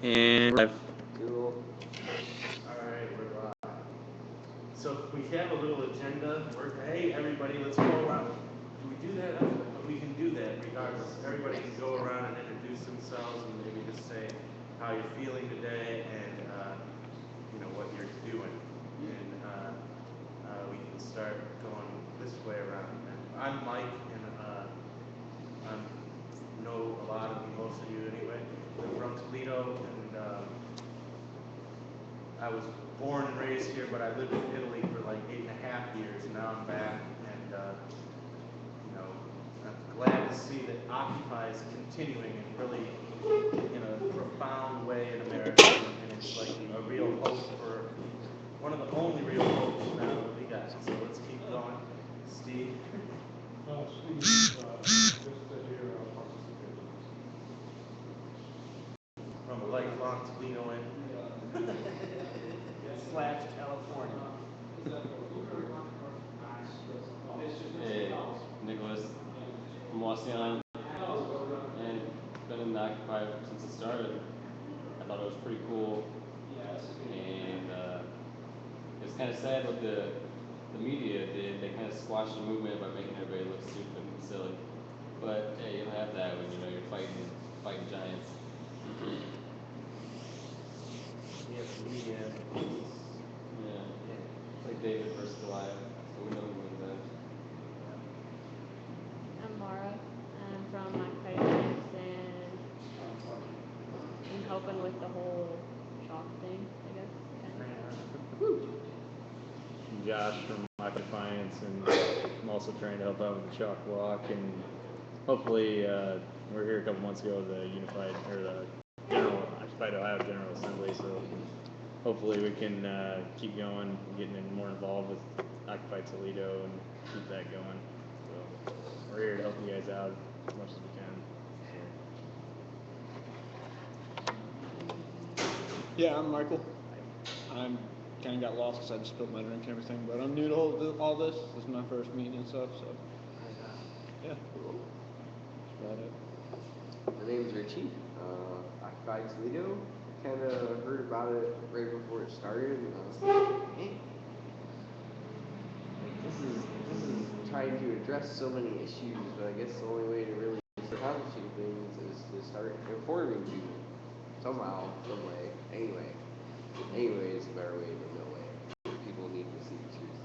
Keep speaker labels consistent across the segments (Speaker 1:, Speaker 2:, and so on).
Speaker 1: And live.
Speaker 2: Cool. Alright, we're live. So we have a little agenda. Hey, everybody, let's go around. Do we do that? We can do that regardless. Everybody can go around and introduce themselves and maybe just say how you're feeling today and what you're doing. And we can start going this way around. And I'm Mike, and I know a lot of most of you anyway. I'm from Toledo, and I was born and raised here, but I lived in Italy for like 8.5 years. Now I'm back, and I'm glad to see that Occupy is continuing and really in a profound way in America, and it's like a real hope for one of the only real hopes now that we got. So let's keep going, Steve.
Speaker 3: Steve, just to hear participation.
Speaker 2: From a lifelong Toledoan slash California.
Speaker 4: Hey, Nicholas from Wasion, and been in the Occupy since it started. I thought it was pretty cool, and it's kind of sad what the media did. They kind of squashed the movement by making everybody look stupid and silly. But hey, you'll have that when you're fighting giants.
Speaker 2: Yes, media.
Speaker 4: Yeah, it's like David versus Goliath, so we know who wins that.
Speaker 5: I'm Mara. I'm from OccupyDefiance, and I'm helping with the whole chalk thing, I guess.
Speaker 1: I'm Josh from OccupyDefiance, and I'm also trying to help out with the chalk walk. And hopefully, we're here a couple months ago at the Unified or the General Occupied Ohio General Assembly. So hopefully we can keep going, getting more involved with Occupy Toledo and keep that going. So we're here to help you guys out as much as we can.
Speaker 6: Yeah, I'm Michael. I'm kind of got lost because I just spilled my drink and everything, but I'm new to all this. This is my first meeting and stuff, so yeah.
Speaker 2: Cool.
Speaker 6: That's about it.
Speaker 7: My name's Richie. Occupy Toledo. Kind of heard about it right before it started, and I was like, hey, this is trying to address so many issues, but I guess the only way to really start accomplishing things is to start informing people somehow, some way. Anyway, it's a better way than no way. People need to see the truth.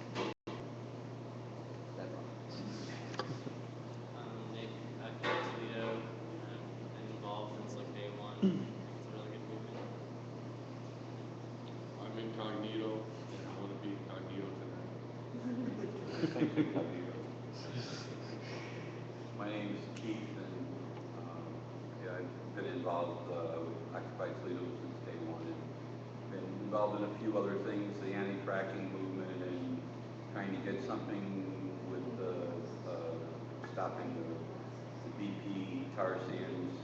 Speaker 7: That's all.
Speaker 8: Nick, Occupy Toledo. Been involved since like day one. It's a really good movement.
Speaker 3: I'm incognito, and I want to be incognito tonight.
Speaker 9: My name is Keith, and I've been involved with Occupy Toledo since day one, and been involved in a few other things, the anti-fracking movement, and trying to get something with stopping the BP tar sands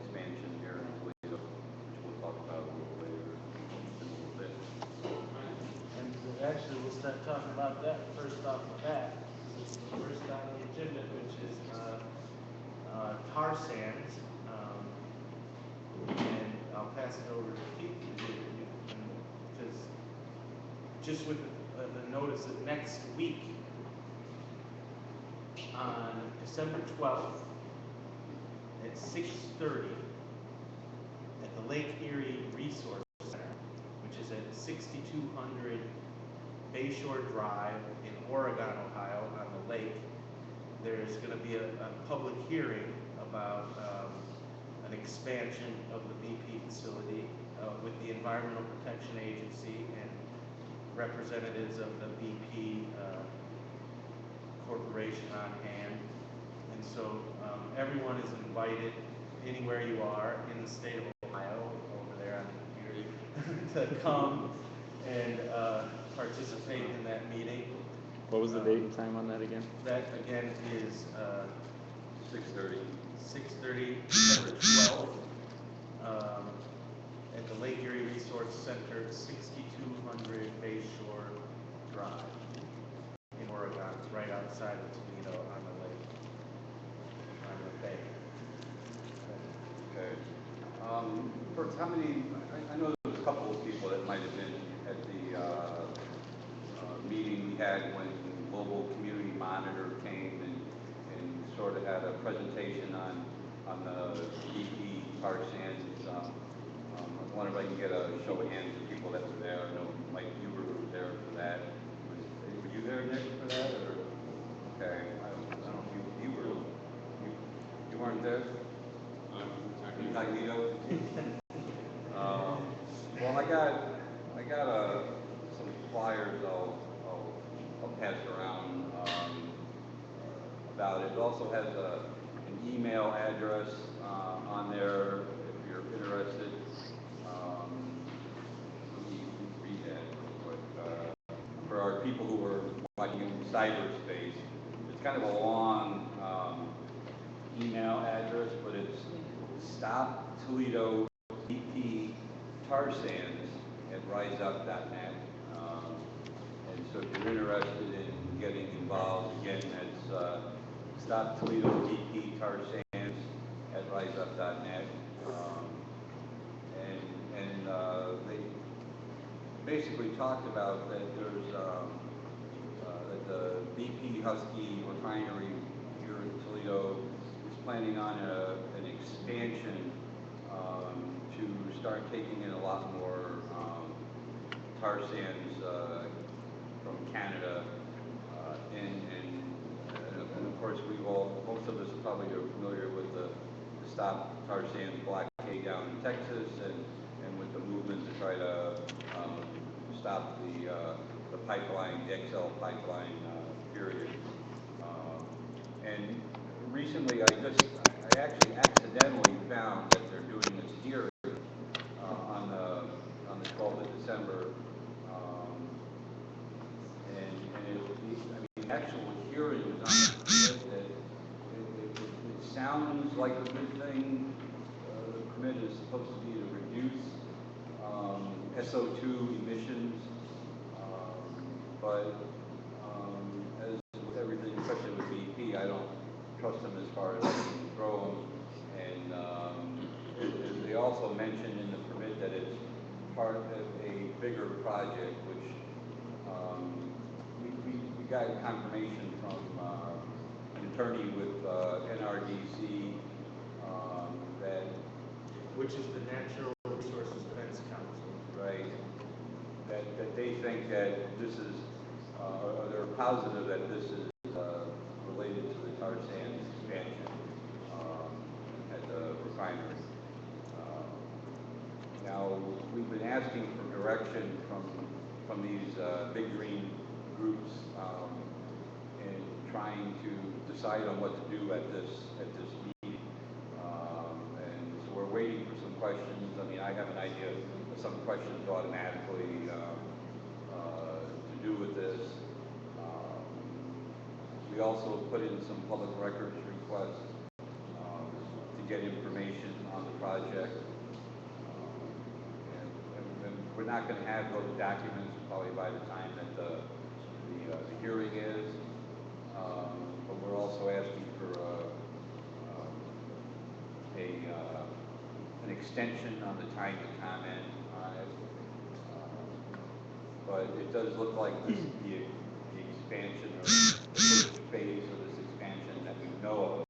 Speaker 9: expansion here in Toledo, which we'll talk about a little later in a little bit.
Speaker 2: And actually, we'll start talking about that first off the bat. First on the agenda, which is tar sands. And I'll pass it over to Pete because just with the notice that next week on December 12th at 6:30 at the Lake Erie Resource Center, which is at 6200 Bayshore Drive in Oregon, Ohio, on the lake. There's going to be a public hearing about an expansion of the BP facility with the Environmental Protection Agency and representatives of the BP corporation on hand. And so everyone is invited, anywhere you are in the state of Ohio, over there on the computer, to come and participate in that meeting.
Speaker 1: What was the date and time on that again?
Speaker 2: That again is
Speaker 9: 6:30.
Speaker 2: 6:30, December 12th, at the Lake Erie Resource Center, 6200 Bayshore Drive in Oregon. It's right outside of Toledo on the lake, on the bay.
Speaker 9: Okay. First, how many, I know there was a couple of people that might have been at the meeting we had when Global Community Monitor came and sort of had a presentation on the BP tar sands. I wonder if I can get a show of hands of people that were there. I know Mike, you were there for that. Were you there, Nick, for that? Or? Okay, I don't know if you were, you weren't there? Incognito? Well, I got some flyers I'll pass around about it. It also has an email address on there if you're interested. Let me read that real quick. For our people who are watching in cyberspace, it's kind of a long email address, but it's Stop Toledo BP Tar Sands at riseup.net. And so if you're interested in getting involved, again, that's Stop Toledo BP Tar Sands at riseup.net. And they basically talked about that there's that the BP Husky refinery here in Toledo is planning on an expansion to start taking in a lot more tar sands from Canada, and of course most of us probably are familiar with the Stop Tar Sands blockade down in Texas, and with the movement to try to stop the pipeline, the XL pipeline period. And recently I actually accidentally found that they're doing this hearing on the 12th of December. The actual hearing is on the permit that it sounds like a good thing. The permit is supposed to be to reduce SO2 emissions, but as with everything, especially with BP, I don't trust them as far as I can throw them. And they also mentioned in the permit that it's part of a bigger project, which we got confirmation from an attorney with NRDC that,
Speaker 2: which is the Natural Resources Defense Council.
Speaker 9: right, that they think that this is, or they're positive that this is related to the tar sands expansion at the refinery. Now, we've been asking for direction from these big green groups in trying to decide on what to do at this meeting. And so we're waiting for some questions. I mean, I have an idea of some questions automatically to do with this. We also put in some public records requests to get information on the project. And we're not going to have those documents probably by the time that the hearing is. But we're also asking for an extension on the time to comment on it. But it does look like the expansion, or the first phase of this expansion that we know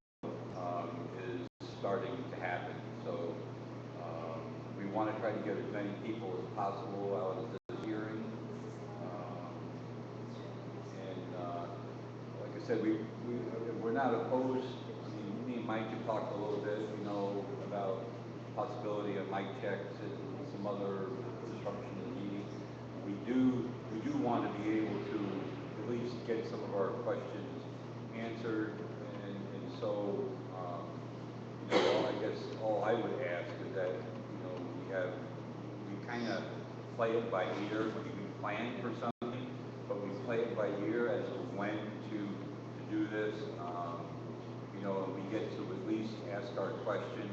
Speaker 9: of is starting to happen. So we want to try to get as many people as possible out of this hearing. Like I said, we're not opposed. I mean, me and Mike have talked a little bit, about possibility of mic checks and some other disruption in the meeting. We do want to be able to at least get some of our questions answered, and so I guess all I would ask is that we kind of play it by ear. We plan for something, but we play it by ear as to when to do this. And we get to at least ask our questions.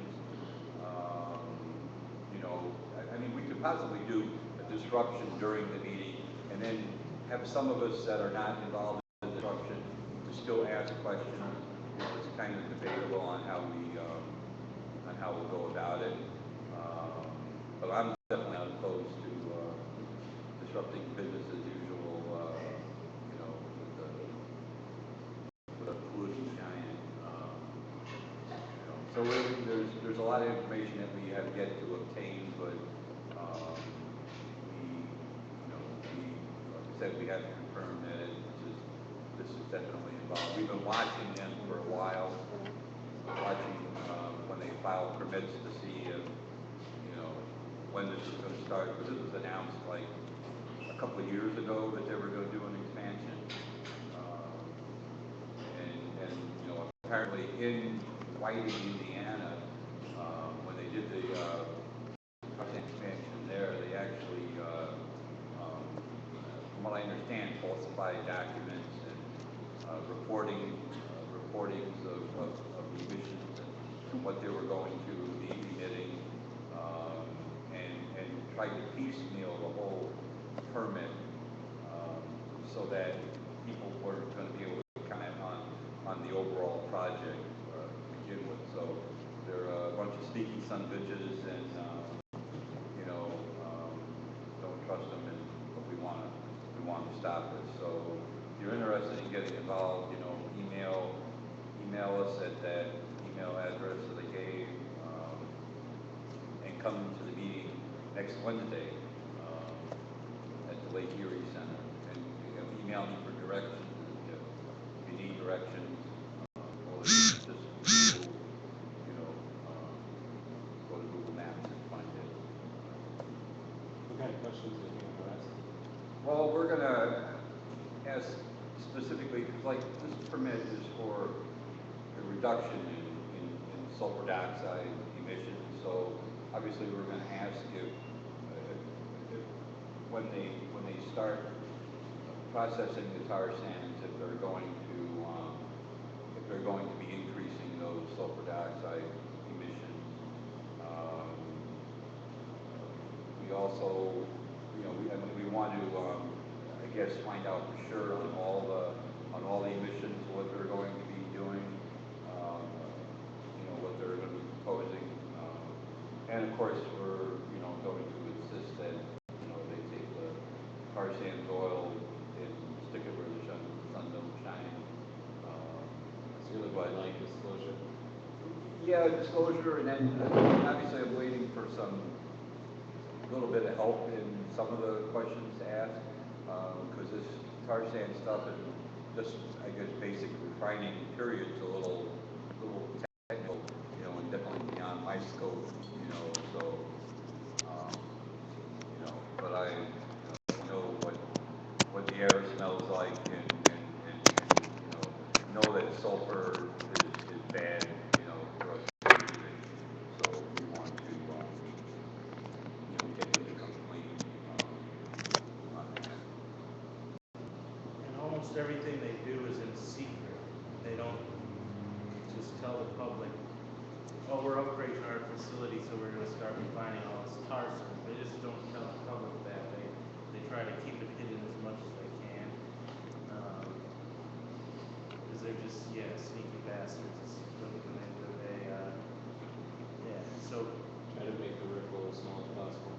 Speaker 9: I mean, we could possibly do a disruption during the meeting, and then have some of us that are not involved in the disruption to still ask questions. It's kind of debatable on how we'll go about it. but I'm definitely not opposed to disrupting business as usual, you know, with a pollution giant. You know, so there's a lot of information that we have yet to obtain, but like I said, we have to confirm that this is definitely involved. We've been watching them for a while, watching when they file permits to see if, you know, when this is going to start. Because this was announced like a couple of years ago that they were going to do an expansion. And you know, apparently in Whiting, Indiana, when they did the expansion there, they actually, from what I understand, falsified documents and reportings of the emissions and what they were going to be emitting, and tried to piecemeal the whole permit so that people were going to be able to comment on the overall project to begin with. So they're a bunch of sneaky son of bitches, and you know, don't trust them, but we want to stop it. So if you're interested in getting involved, you know, email us at that email address that I gave, and come to the meeting next Wednesday at the Lake Erie Center. And you know, email me for directions if you need directions, or just Google, you know, go to Google Maps and find it.
Speaker 4: What kind of questions are you going to ask?
Speaker 9: Well, we're going to ask specifically, because like this permit is for a reduction in sulfur dioxide emissions. So obviously we're going to ask if when they start processing the tar sands, if they're going to be increasing those sulfur dioxide emissions. We also, you know, we want to, I guess, find out for sure on all the emissions what they're going to be doing, you know, what they're going to be proposing, and of course we're, you know, going to insist that, you know, they take the tar sands oil and stick it where the sun don't shine.
Speaker 4: It's really what I like disclosure.
Speaker 9: Yeah, disclosure, and then obviously I'm waiting for a little bit of help in some of the questions asked, because this tar sand stuff and just, I guess, basic refining period is a little technical, you know, and definitely beyond my scope, you know, so, you know, but I, you know what the air smells like, and you know that sulfur is bad, you know, for us to breathe. So we want to, you know, get them to come clean on that.
Speaker 2: And almost everything they do is in secret. They don't just tell the public, oh, we're upgrading our facility, so we're going to start refining all this tar sands. They just don't tell the public that. They try to keep it hidden as much as they can. Because they're just, yeah, sneaky bastards. Yeah, so
Speaker 4: Try to make the ripple as small as possible.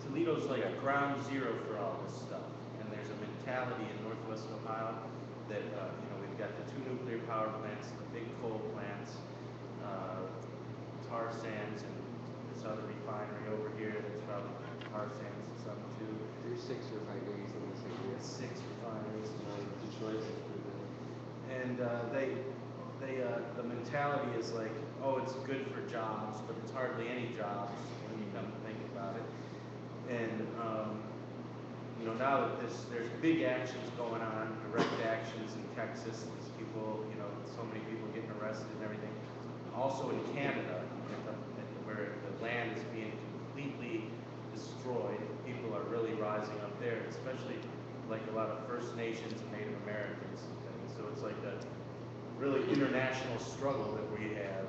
Speaker 2: Toledo's like ground zero for all this stuff. And there's a mentality in Northwest Ohio that, you know, we've got the 2 nuclear power plants, the big coal plants, tar sands, and this other refinery over here that's probably tar sands and some too.
Speaker 7: There's 6 refineries in this area.
Speaker 2: 6 refineries.
Speaker 4: Detroit's is pretty big.
Speaker 2: And the mentality is like, oh, it's good for jobs, but it's hardly any jobs when you come to think about it. And you know, now that there's big actions going on, direct actions in Texas, there's people, you know, so many people getting arrested and everything. Also in Canada, where the land is being completely destroyed, people are really rising up there, especially like a lot of First Nations and Native Americans and things. So it's like a really international struggle that we have.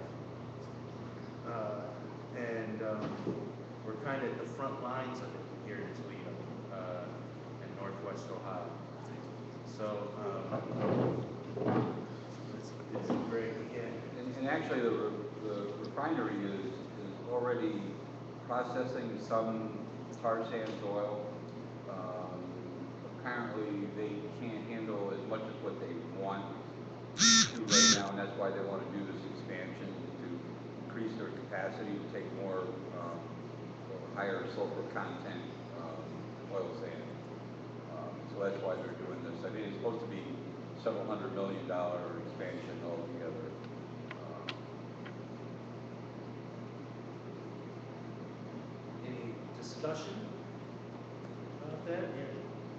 Speaker 2: And we're kind of at the front lines of it here in Toledo, in Northwest Ohio. So it's great, yeah.
Speaker 9: And actually, the refinery is already processing some tar sands oil. Apparently they can't handle as much as what they want to right now, and that's why they want to do this expansion to increase their capacity to take more higher sulfur content oil sand. So that's why they're doing this. I mean, it's supposed to be several $100 million expansion altogether.
Speaker 2: Any discussion about that?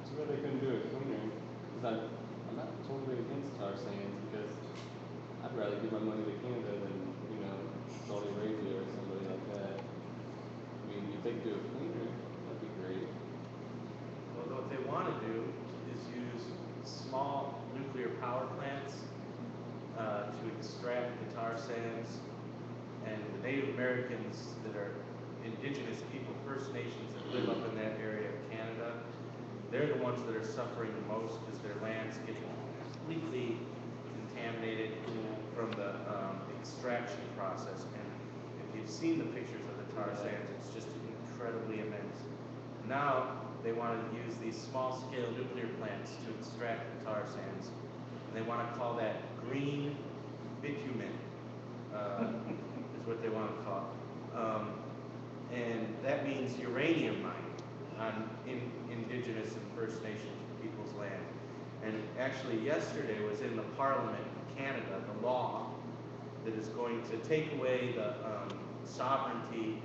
Speaker 4: It's where they couldn't do it cleaner. Because I'm not totally against tar sands because I'd rather give my money to Canada than, Saudi Arabia or somebody like that. I mean, if they could do it cleaner, that'd be great.
Speaker 2: Well, what they want to do is use small nuclear power plants to extract the tar sands, and the Native Americans that are indigenous people, First Nations that live up in that area of Canada, they're the ones that are suffering the most because their land's getting completely contaminated from the extraction process. And if you've seen the pictures of the tar sands, it's just incredibly immense. Now they want to use these small-scale nuclear plants to extract the tar sands, and they want to call that green bitumen, is what they want to call it. And that means uranium mining on indigenous and First Nations people's land. And actually yesterday was in the Parliament of Canada, the law that is going to take away the sovereignty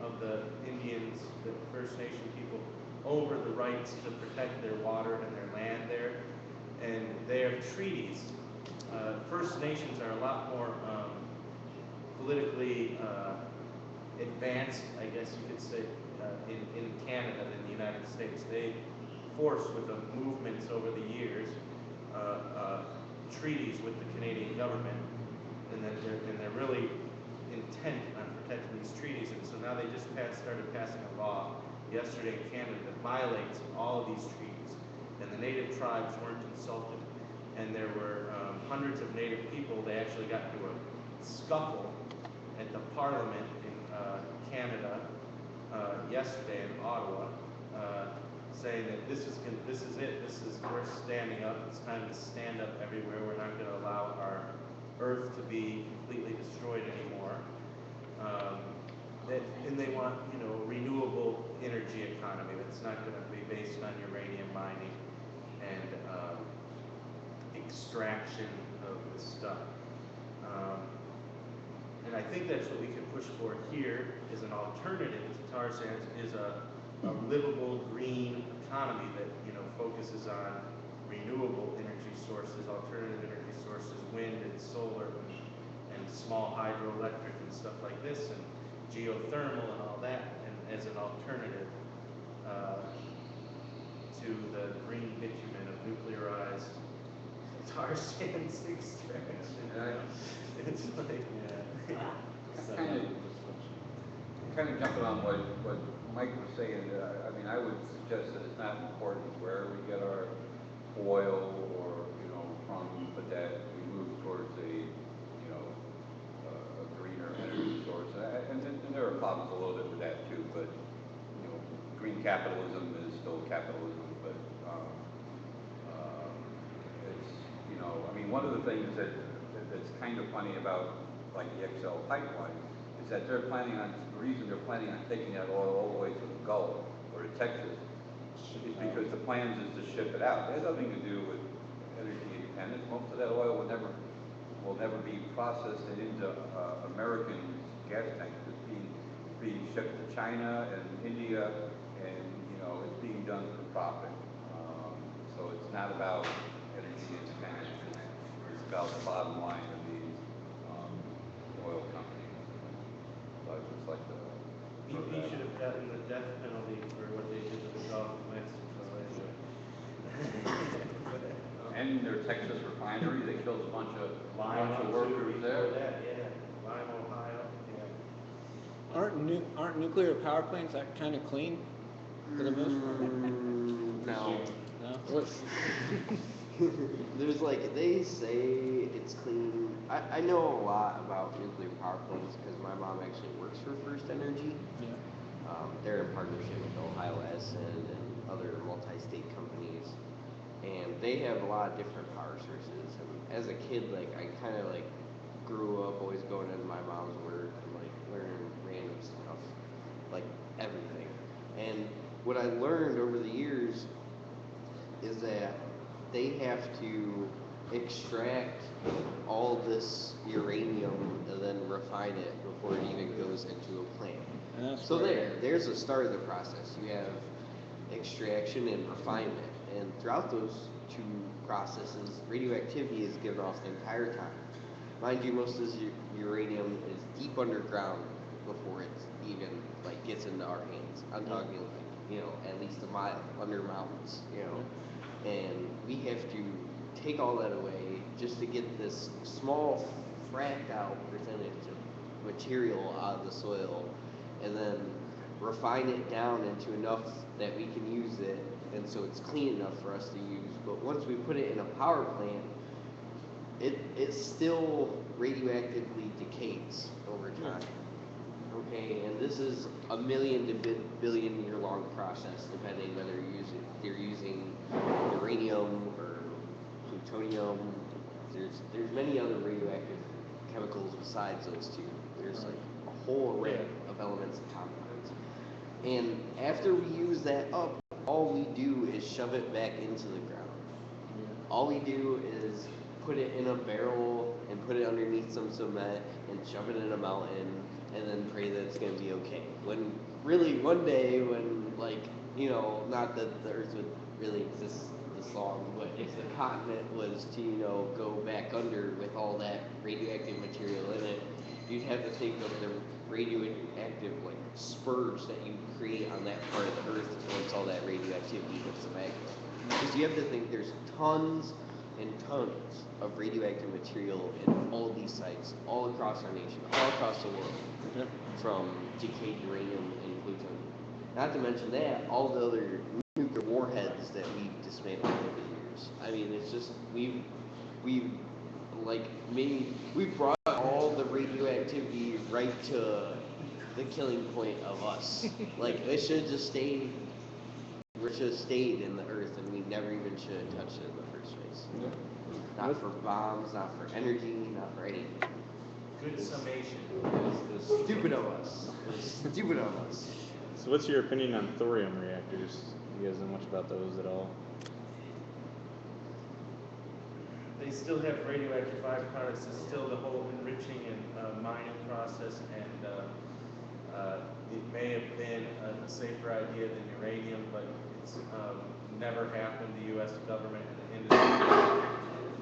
Speaker 2: of the Indians, the First Nation people, over the rights to protect their water and their land there. And they have treaties. First Nations are a lot more politically advanced, I guess you could say, in Canada than the United States. They forced with the movements over the years treaties with the Canadian government, and they're really intent on protecting these treaties. And so now they just started passing a law yesterday in Canada that violates all of these treaties, and the native tribes weren't consulted, and there were hundreds of native people. They actually got into a scuffle at the Parliament in Canada yesterday in Ottawa, saying that this is it. We're standing up. It's time to stand up everywhere. We're not going to allow our Earth to be completely destroyed anymore. And they want, a renewable energy economy that's not going to be based on uranium mining and extraction of this stuff. And I think that's what we can push for here as an alternative to tar sands, is a livable green economy that focuses on renewable energy sources, alternative energy sources, wind and solar, and small hydroelectric and stuff like this, and geothermal and all that, and as an alternative to the green bitumen of nuclearized tar sands extraction. It's like,
Speaker 9: Kind of jumping on what Mike was saying, I mean, I would suggest that it's not important where we get our oil or, from, but that we move towards a greener energy source. And there are problems a little bit with that too, but, green capitalism is still capitalism, but it's, I mean, one of the things that's kind of funny about, like, the XL pipeline is that the reason they're planning on taking that oil all the way to the Gulf or to Texas is because the plans is to ship it out. It has nothing to do with energy independence. Most of that oil will never be processed and into American gas tanks. It's being shipped to China and India, and it's being done for profit. So it's not about energy independence. It's about the bottom line of these oil companies. So I just like to.
Speaker 2: BP should have gotten the death penalty for what they did to the Gulf of Mexico.
Speaker 9: And their Texas refinery, they killed a bunch of
Speaker 2: Lime
Speaker 9: workers there.
Speaker 2: Lime, Ohio. Yeah.
Speaker 6: Aren't nuclear power plants that kind of clean for the most part?
Speaker 7: No.
Speaker 6: No.
Speaker 7: There's they say it's clean. I know a lot about nuclear power plants because my mom actually works for First Energy.
Speaker 6: Yeah.
Speaker 7: They're in partnership with Ohio Edison and other multi-state companies, and they have a lot of different power sources. And as a kid, like I kind of like grew up always going into my mom's work and like learning random stuff, like everything. And what I learned over the years is that they have to extract all this uranium and then refine it before it even goes into a plant. So there's a start of the process. You have extraction and refinement, and throughout those two processes, radioactivity is given off the entire time. Mind you, most of this uranium is deep underground before it even like gets into our hands. I'm talking like at least a mile under mountains, and we have to take all that away just to get this small fracked out percentage of material out of the soil, and then refine it down into enough that we can use it, and so it's clean enough for us to use. But once we put it in a power plant, it still radioactively decays over time. Okay, and this is a million to billion year long process, depending whether you're using uranium or plutonium. There's many other radioactive chemicals besides those two. There's like a whole array of elements and compounds. And after we use that up, all we do is shove it back into the ground. All we do is put it in a barrel and put it underneath some cement and shove it in a mountain and then pray that it's going to be okay. When really one day when not that the earth would really exist this long, but if the continent was to, go back under with all that radioactive material in it, you'd have to think of the radioactive spurge that you create on that part of the earth once all that radioactivity hits the magma. Because you have to think there's tons and tons of radioactive material in all these sites, all across our nation, all across the world, from decayed uranium and plutonium. Not to mention that, all the other nuclear warheads that we've dismantled over the years. I mean, it's just we've brought all the radioactivity right to the killing point of us. It should have just stayed. We should have stayed in the earth, and we never even should have touched it in the first place. Not for bombs, not for energy, not for anything.
Speaker 2: Good summation.
Speaker 7: It was stupid of us. Stupid of us.
Speaker 1: So what's your opinion on thorium reactors? You guys know much about those at all?
Speaker 2: They still have radioactive byproducts. It's still the whole enriching and mining process, and it may have been a safer idea than uranium, but it's never happened. The U.S. government and the industry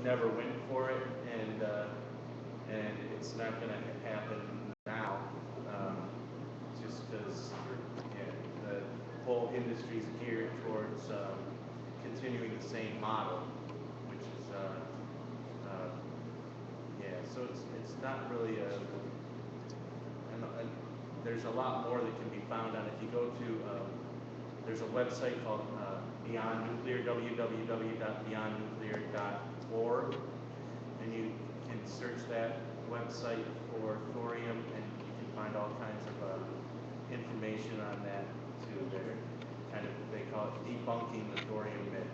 Speaker 2: never went for it, and it's not going to happen now, just because the whole industry is geared towards continuing the same model, which is so it's not really there's a lot more that can be found on it. If you go to there's a website called Beyond Nuclear, www.beyondnuclear.org, and you can search that website for thorium, and you can find all kinds of information on that too. They call it debunking the thorium myth.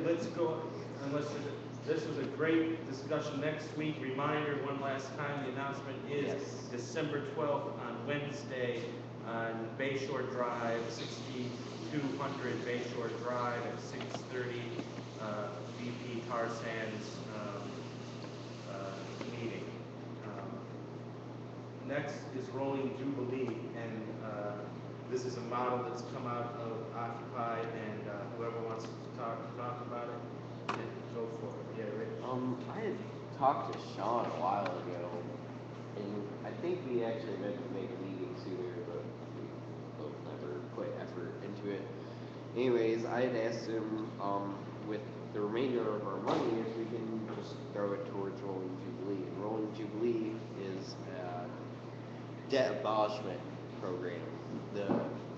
Speaker 2: Let's go. This was a great discussion. Next week, reminder one last time, the announcement is December 12th on Wednesday on Bayshore Drive, 6200 Bayshore Drive at 6:30, VP Tarzan's meeting. Next is Rolling Jubilee, and this is a model that's come out of Occupy, and whoever wants to talk about it, go for it. Yeah, Rich.
Speaker 7: I had talked to Sean a while ago, and I think we actually meant to make a meeting sooner, but we both never put effort into it. Anyways, I had asked him with the remainder of our money if we can just throw it towards Rolling Jubilee. And Rolling Jubilee is a debt abolishment program.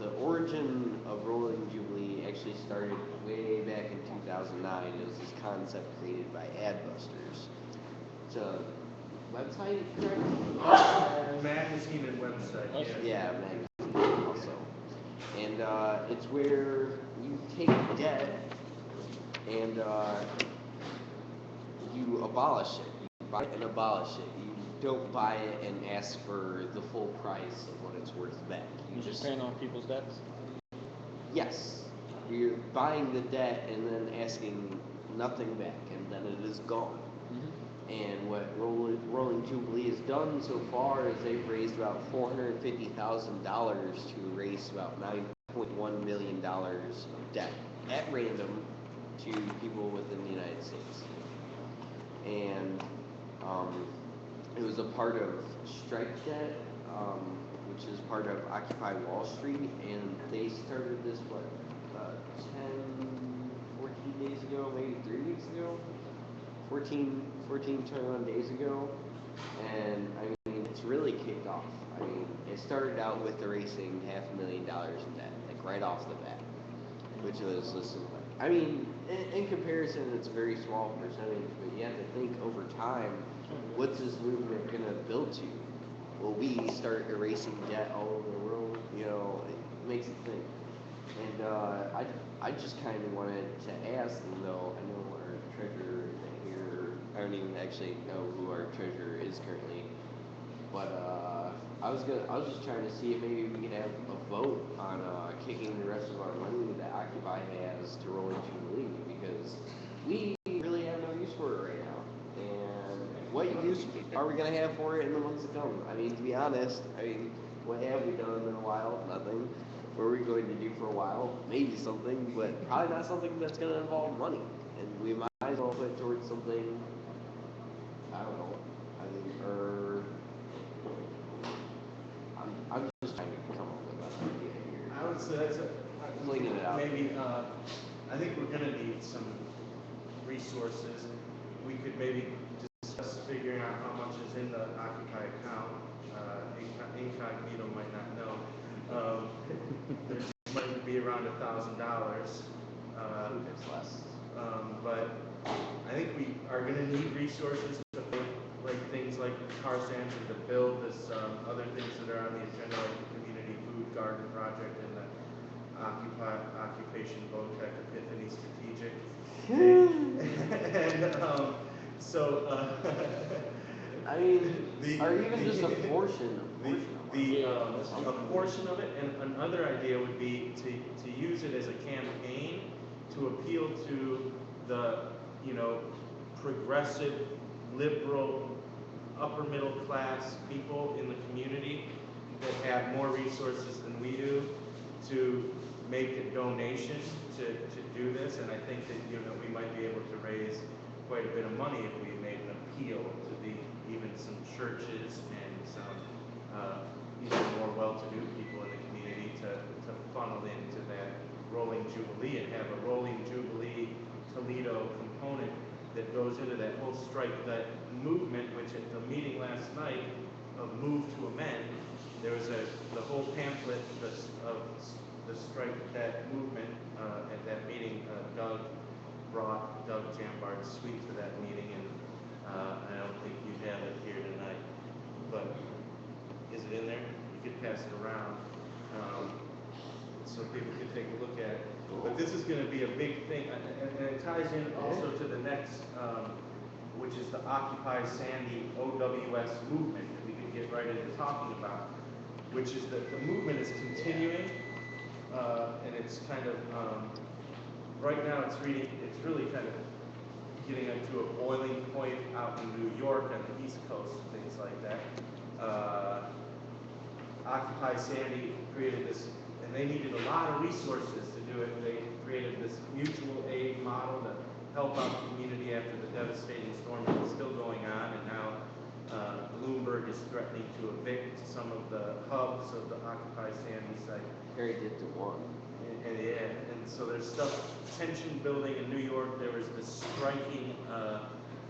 Speaker 7: The origin of Rolling Jubilee actually started way back in 2009. It was this concept created by Adbusters to website correct?
Speaker 2: Magazine and website, yeah.
Speaker 7: Yeah, magazine also. And it's where you take debt and you abolish it. You buy it and abolish it. You don't buy it and ask for the full price of what it's worth back.
Speaker 6: You just paying off people's debts?
Speaker 7: Yes. You're buying the debt and then asking nothing back, and then it is gone. And what Rolling Jubilee has done so far is they've raised about $450,000 to raise about $9.1 million of debt at random to people within the United States. And it was a part of Strike Debt, which is part of Occupy Wall Street, and they started this, 14 days ago, maybe 3 weeks ago? 21 days ago, and I mean, it's really kicked off. I mean, it started out with erasing $500,000 in debt, like right off the bat, which was, I mean, in comparison, it's a very small percentage, but you have to think over time, what's this movement gonna build to? Will we start erasing debt all over the world? You know, it makes you think. And I just kind of wanted to ask, even though I know our treasurer isn't here, I don't even actually know who our treasurer is currently, but I was just trying to see if maybe we could have a vote on kicking the rest of our money that Occupy has to Rolling Jubilee, because we really have no use for it right now. And what use are we gonna have for it in the months to come? I mean, to be honest, what have we done in a while? Nothing. What are we going to do for a while? Maybe something, but probably not something that's going to involve money. And we might as well put it towards something, I don't know. I'm just trying to come up with an idea here.
Speaker 2: I would say that's
Speaker 7: Flinging it out.
Speaker 2: maybe, I think we're gonna need some resources. We could maybe discuss figuring out how much is in the Occupy account. Incognito might not know. There might be around $1,000.
Speaker 7: It's less.
Speaker 2: But I think we are going to need resources to like things like car stands and to build this other things that are on the agenda, like the community food garden project and the occupation Botech Epiphany Strategic. And so
Speaker 7: I mean, or even just a portion of
Speaker 2: a portion of it, and another idea would be to use it as a campaign to appeal to the, progressive, liberal, upper middle class people in the community that have more resources than we do to make a donation to do this. And I think that, we might be able to raise quite a bit of money if we made an appeal to even some churches and some more well-to-do people in the community to funnel into that Rolling Jubilee and have a Rolling Jubilee Toledo component that goes into that whole strike that movement, which at the meeting last night of Move to Amend, there was the whole pamphlet of the strike that movement at that meeting. Doug brought Doug Jambard's suite to that meeting, and I don't think you have it here tonight, but is it in there? You could pass it around so people could take a look at it. But this is going to be a big thing, and it ties in also to the next, which is the Occupy Sandy OWS movement that we could get right into talking about, which is that the movement is continuing, and it's kind of, right now it's really kind of getting to a boiling point out in New York on the East Coast, things like that. Occupy Sandy created this, and they needed a lot of resources to do it. They created this mutual aid model to help out the community after the devastating storm that was still going on, and now Bloomberg is threatening to evict some of the hubs of the Occupy Sandy site.
Speaker 7: Harry did to one.
Speaker 2: And so there's tension building in New York. There was this striking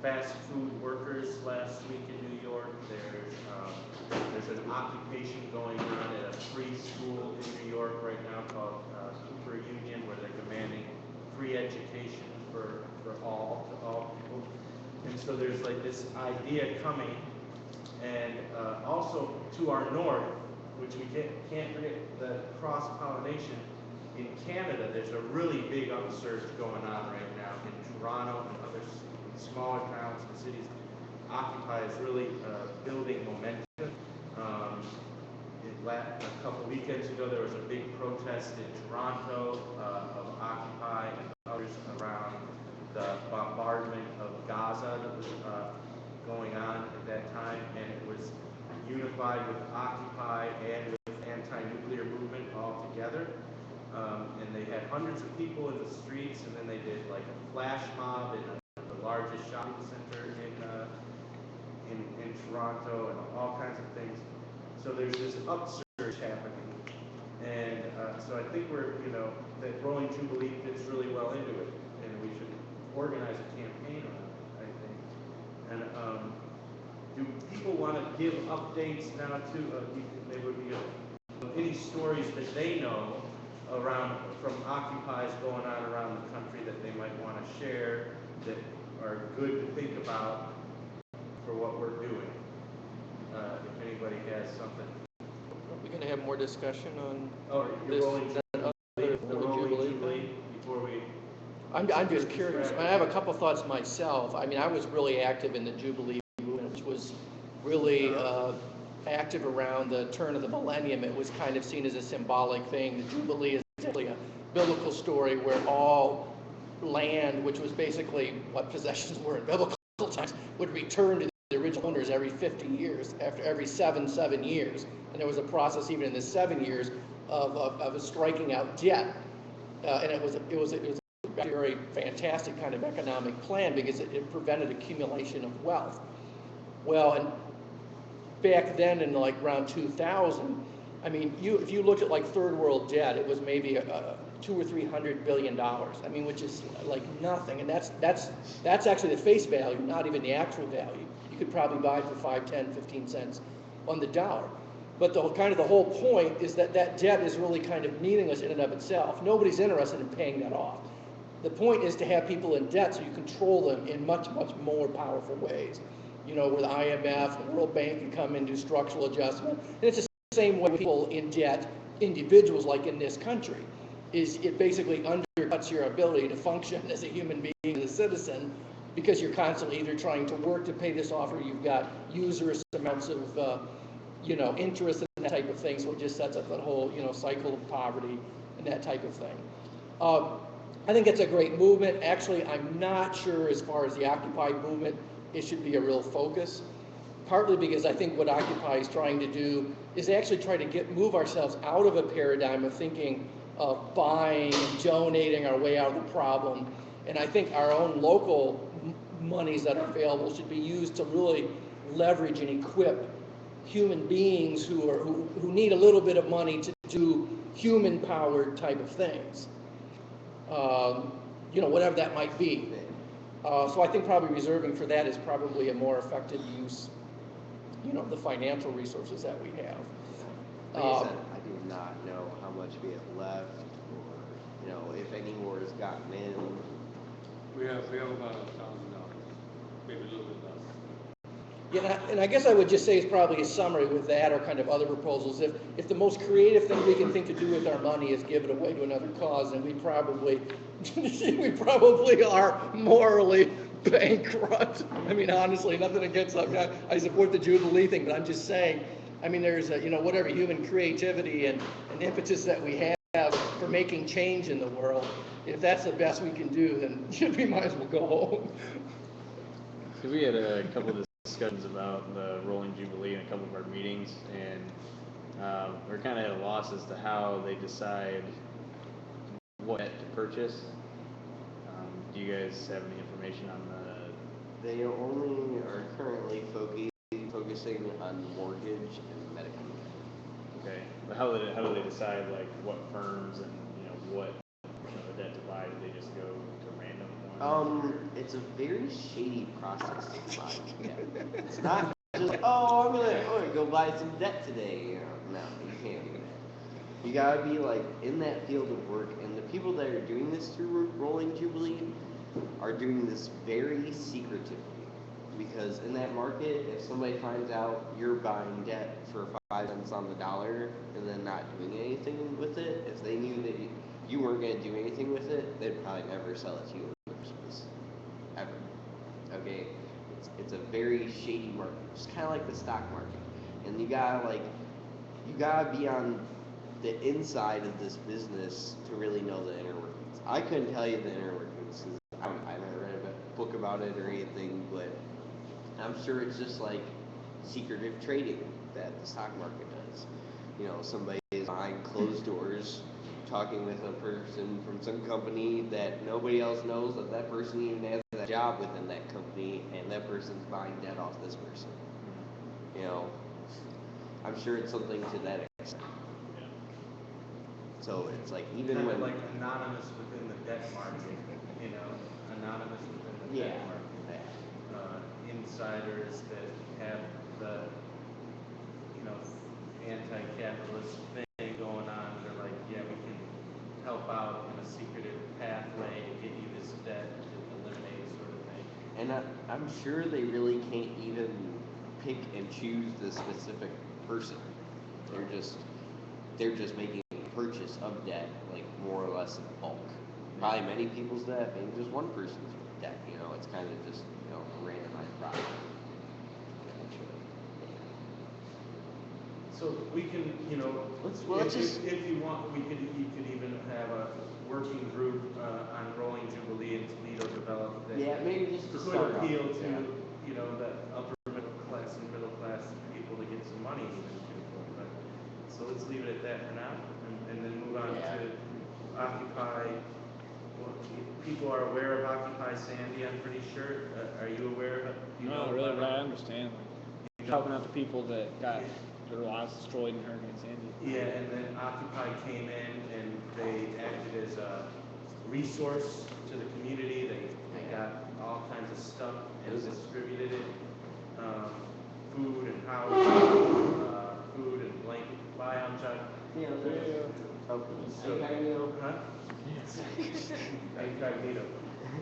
Speaker 2: fast food workers last week in New York. There's an occupation going on at a free school in New York right now called Cooper Union, where they're demanding free education for all people. And so there's like this idea coming And also to our north, which we can't forget, the cross-pollination. In Canada, there's a really big upsurge going on right now in Toronto and other smaller towns and cities. Occupy is really building momentum. A couple weekends ago, there was a big protest in Toronto of Occupy and others around the bombardment of Gaza that was going on at that time, and it was unified with Occupy and with anti-nuclear movement all together. And they had hundreds of people in the streets, and then they did like a flash mob in the largest shopping center in Toronto, and all kinds of things. So there's this upsurge happening, and so I think that Rolling Jubilee fits really well into it, and we should organize a campaign on it, I think. And do people want to give updates now too? There would be any stories that they know from Occupies going on around the country that they might want to share that are good to think about for what we're doing. If anybody has something.
Speaker 10: Are we going to have more discussion on
Speaker 2: the Rolling
Speaker 10: Jubilee
Speaker 2: Jubilee before we?
Speaker 10: I'm just curious. I have a couple thoughts myself. I mean, I was really active in the Jubilee movement, which was really active around the turn of the millennium. It was kind of seen as a symbolic thing. The Jubilee is actually a biblical story where all land, which was basically what possessions were in biblical times, would return to the original owners every 50 years, after every seven years. And there was a process even in the 7 years of striking out debt. And it was a very fantastic kind of economic plan because it prevented accumulation of wealth. Well, and back then in like around 2000, I mean, if you looked at like third world debt, it was maybe $200 or $300 billion. I mean, which is like nothing, and that's actually the face value, not even the actual value. You could probably buy it for 5, 10, 15 cents on the dollar. But the whole point is that debt is really kind of meaningless in and of itself. Nobody's interested in paying that off. The point is to have people in debt so you control them in much, much more powerful ways. You know, where the IMF, the World Bank can come and do structural adjustment. And it's the same way with people in debt, individuals like in this country, is it basically undercuts your ability to function as a human being, as a citizen, because you're constantly either trying to work to pay this off or you've got usurious amounts of interest and that type of thing. So it just sets up that whole, cycle of poverty and that type of thing. I think it's a great movement. Actually, I'm not sure as far as the Occupy movement, it should be a real focus. Partly because I think what Occupy is trying to do is actually try to move ourselves out of a paradigm of thinking of buying and donating our way out of the problem. And I think our own local monies that are available should be used to really leverage and equip human beings who need a little bit of money to do human-powered type of things. Whatever that might be. So I think probably reserving for that is probably a more effective use, of the financial resources that we have.
Speaker 7: Like I said, I do not know how much we have left, or if any more has gotten in.
Speaker 3: We have about $1,000, maybe a little bit less.
Speaker 10: Yeah, and I guess I would just say it's probably a summary with that or kind of other proposals. If the most creative thing we can think to do with our money is give it away to another cause, then we probably are morally bankrupt. I mean, honestly, nothing against that. I support the Jubilee thing, but I'm just saying, I mean, there's whatever human creativity and impetus that we have for making change in the world. If that's the best we can do, then we might as well go home.
Speaker 1: So we had a couple of discussions about the Rolling Jubilee in a couple of our meetings, and we're kind of at a loss as to how they decide what to purchase. Do you guys have any information on the?
Speaker 7: They only are currently focusing on mortgage and medical.
Speaker 1: Okay, but how do they decide like what firms and what the debt to buy? Do they just go to random ones?
Speaker 7: It's a very shady process to buy debt. It's not just like, I'm gonna go buy some debt today. No, you can't do that. You gotta be like in that field of work, and the people that are doing this through Rolling Jubilee are doing this very secretively. Because in that market, if somebody finds out you're buying debt for 5 cents on the dollar and then not doing anything with it, if they knew that you weren't going to do anything with it, they'd probably never sell it to you in the first place. Ever. Okay? It's a very shady market. It's kind of like the stock market. And you gotta be on the inside of this business to really know the inner workings. I couldn't tell you the inner workings because I haven't read a book about it or anything, but I'm sure it's just like secretive trading that the stock market does. You know, somebody is behind closed doors talking with a person from some company that nobody else knows that that person even has a job within that company, and that person's buying debt off this person. You know, I'm sure it's something to that extent. So it's like even
Speaker 2: kind
Speaker 7: when
Speaker 2: of like anonymous within the debt market, you know, anonymous within the debt market. Insiders that have the, you know, anti-capitalist thing going on. They're like, yeah, we can help out in a secretive pathway to get you this debt to eliminate sort of thing.
Speaker 7: And I'm sure they really can't even pick and choose the specific person. They're just making a purchase of debt, like more or less in bulk. Probably many people's debt, maybe just one person's debt. You know, it's kind of just, you know, a randomized process.
Speaker 2: So we can, you know, if you want, you could even have a working group on rolling Jubilee in Toledo developed that
Speaker 7: maybe just to
Speaker 2: could
Speaker 7: start
Speaker 2: appeal
Speaker 7: off,
Speaker 2: to, you know, the upper middle class and middle class people to get some money even too. But, so let's leave it at that for now, and then move on to Occupy. Well, people are aware of Occupy Sandy, I'm pretty sure. Are you aware of it?
Speaker 6: No, really, but I understand. Like, helping out the people that got their lives destroyed in Hurricane Sandy.
Speaker 2: Yeah, and then Occupy came in and they acted as a resource to the community. They got all kinds of stuff and distributed it. Food and housing, food and blanket buy-on, Chuck.
Speaker 7: Yeah.
Speaker 2: So, huh? Incognito.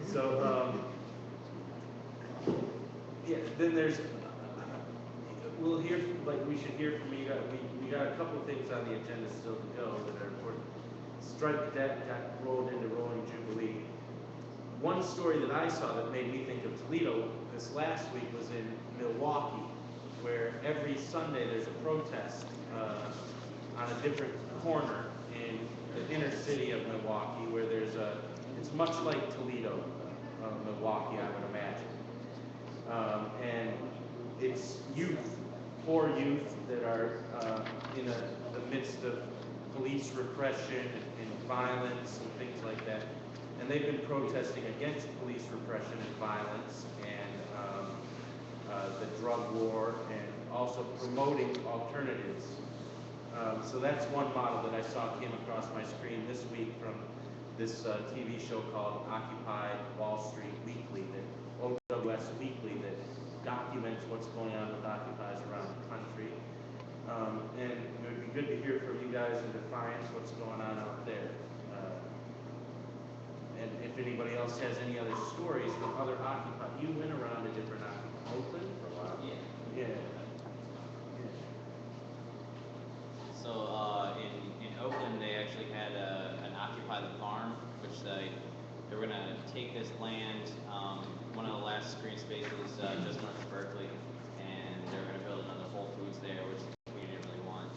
Speaker 2: So, yeah, then there's, we'll hear, like, we should hear from you guys. We got a couple of things on the agenda still to go that are important. Strike debt got rolled into Rolling Jubilee. One story that I saw that made me think of Toledo this last week was in Milwaukee, where every Sunday there's a protest on a different corner in the inner city of Milwaukee, where it's much like Toledo, Milwaukee, I would imagine. And it's poor youth that are in the midst of police repression and violence and things like that. And they've been protesting against police repression and violence and the drug war, and also promoting alternatives. So that's one model that I saw came across my screen this week from this TV show called Occupy Wall Street Weekly, OWS Weekly, that documents what's going on with Occupies around the country. And it would be good to hear from you guys in Defiance what's going on out there. And if anybody else has any other stories from other Occupy, you went around to different Occupy. Oakland for a while? Yeah.
Speaker 8: So in Oakland, they actually had an Occupy the Farm, which they were going to take this land, one of the last green spaces just north of Berkeley, and they were going to build another Whole Foods there, which the community didn't really want.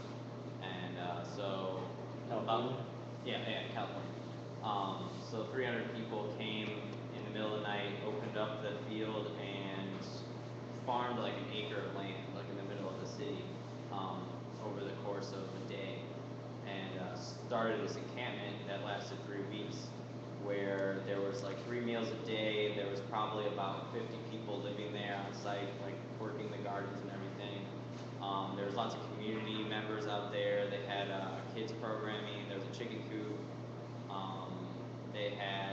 Speaker 8: And so,
Speaker 4: California?
Speaker 8: California. So 300 people came in the middle of the night, opened up the field, and farmed like an acre of land, like in the middle of the city, over the course of a day, and started this encampment that lasted 3 weeks, where there was like 3 meals a day. There was probably about 50 people living there on site, like working the gardens and everything. There was lots of community members out there. They had kids programming. There was a chicken coop. They had